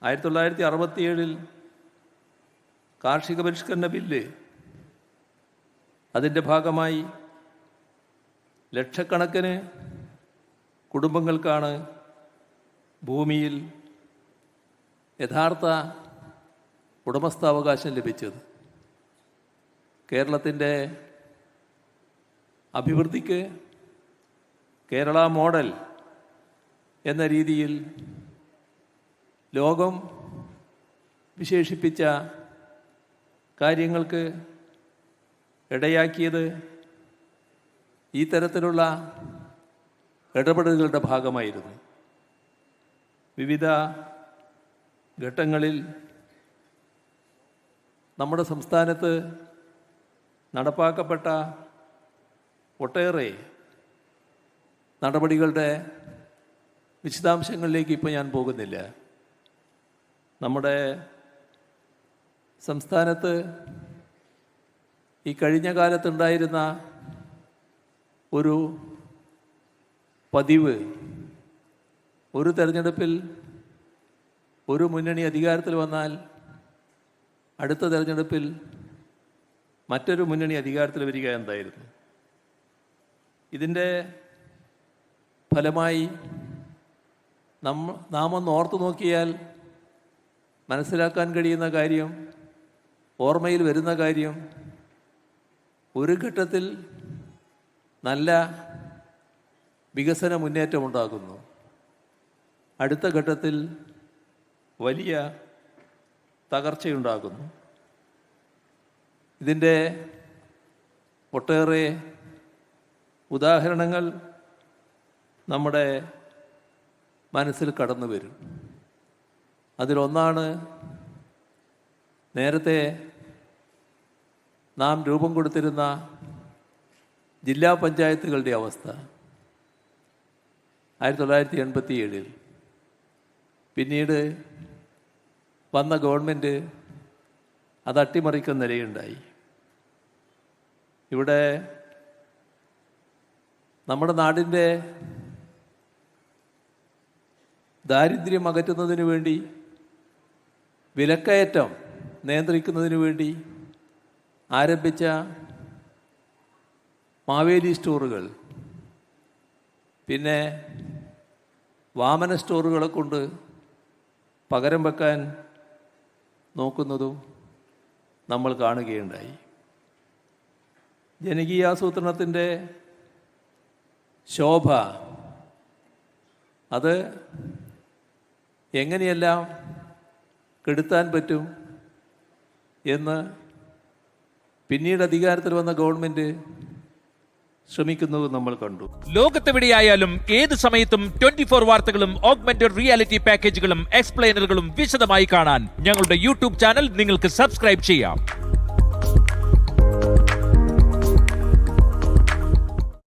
1967 കാർഷിക പരിഷ്കരണ ബില്ല്, അതിൻ്റെ ഭാഗമായി ലക്ഷക്കണക്കിന് കുടുംബങ്ങൾക്കാണ് ഭൂമിയിൽ യഥാർത്ഥ ഉടമസ്ഥാവകാശം ലഭിച്ചത്. കേരളത്തിൻ്റെ അഭിവൃദ്ധിക്ക് കേരള മോഡൽ എന്ന രീതിയിൽ ലോകം വിശേഷിപ്പിച്ച കാര്യങ്ങൾക്ക് ഇടയാക്കിയത് ഈ തരത്തിലുള്ള ഇടപെടലുകളുടെ ഭാഗമായിരുന്നു. വിവിധ ഘട്ടങ്ങളിൽ നമ്മുടെ സംസ്ഥാനത്ത് നടപ്പാക്കപ്പെട്ട ഒട്ടേറെ നടപടികളുടെ വിശദാംശങ്ങളിലേക്ക് ഇപ്പോൾ ഞാൻ പോകുന്നില്ല. നമ്മുടെ സംസ്ഥാനത്ത് ഈ കഴിഞ്ഞ കാലത്തുണ്ടായിരുന്ന ഒരു പതിവ്, ഒരു തെരഞ്ഞെടുപ്പിൽ ഒരു മുന്നണി അധികാരത്തിൽ വന്നാൽ അടുത്ത തെരഞ്ഞെടുപ്പിൽ മറ്റൊരു മുന്നണി അധികാരത്തിൽ വരിക എന്തായിരുന്നു. ഇതിൻ്റെ ഫലമായി നാം ഒന്ന് ഓർത്തു നോക്കിയാൽ മനസ്സിലാക്കാൻ കഴിയുന്ന കാര്യം, ഓർമ്മയിൽ വരുന്ന കാര്യം, ഒരു ഘട്ടത്തിൽ നല്ല വികസന മുന്നേറ്റമുണ്ടാകുന്നു, അടുത്ത ഘട്ടത്തിൽ വലിയ തകർച്ചയുണ്ടാകുന്നു. ഇതിൻ്റെ ഒട്ടേറെ ഉദാഹരണങ്ങൾ നമ്മുടെ മനസ്സിൽ കടന്നു വരും. അതിലൊന്നാണ് നേരത്തെ നാം രൂപം കൊടുത്തിരുന്ന ജില്ലാ പഞ്ചായത്തുകളുടെ അവസ്ഥ. 1987 പിന്നീട് വന്ന ഗവൺമെൻറ് അത് അട്ടിമറിക്കുന്ന നിലയുണ്ടായി. ഇവിടെ നമ്മുടെ നാടിൻ്റെ ദാരിദ്ര്യം അകറ്റുന്നതിന് വേണ്ടി, വിലക്കയറ്റം നിയന്ത്രിക്കുന്നതിന് വേണ്ടി ആരംഭിച്ച മാവേലി സ്റ്റോറുകൾ, പിന്നെ വാമന സ്റ്റോറുകളെ കൊണ്ട് പകരം വെക്കാൻ നോക്കുന്നതും നമ്മൾ കാണുകയുണ്ടായി. ജനകീയാസൂത്രണത്തിൻ്റെ ശോഭ അത് എങ്ങനെയെല്ലാം കെടുത്താൻ പറ്റും എന്ന് പിന്നീട് അധികാരത്തിൽ വന്ന ഗവൺമെൻറ് ശ്രമിക്കുന്നത് നമ്മൾ കണ്ടു. ലോകത്തെവിടെയായാലും ഏത് സമയത്തും 24 വാർത്തകളും ഓഗ്മെന്റഡ് റിയാലിറ്റി പാക്കേജുകളും എക്സ്പ്ലെയിനറുകളും വിശദമായി കാണാൻ ഞങ്ങളുടെ യൂട്യൂബ് ചാനൽ നിങ്ങൾക്ക് സബ്സ്ക്രൈബ് ചെയ്യാം.